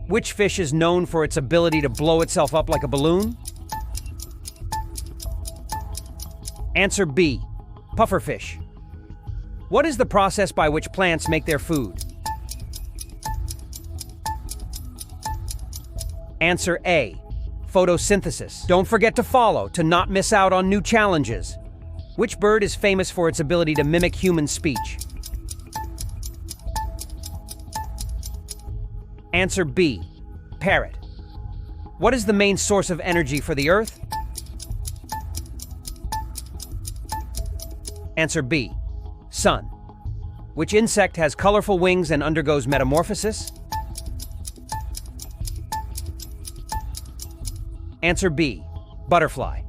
Which fish is known for its ability to blow itself up like a balloon? Answer B, pufferfish. What is the process by which plants make their food? Answer A, photosynthesis. Don't forget to follow to not miss out on new challenges. Which bird is famous for its ability to mimic human speech? Answer B, parrot. What is the main source of energy for the Earth? Answer B, sun. Which insect has colorful wings and undergoes metamorphosis? Answer B, butterfly.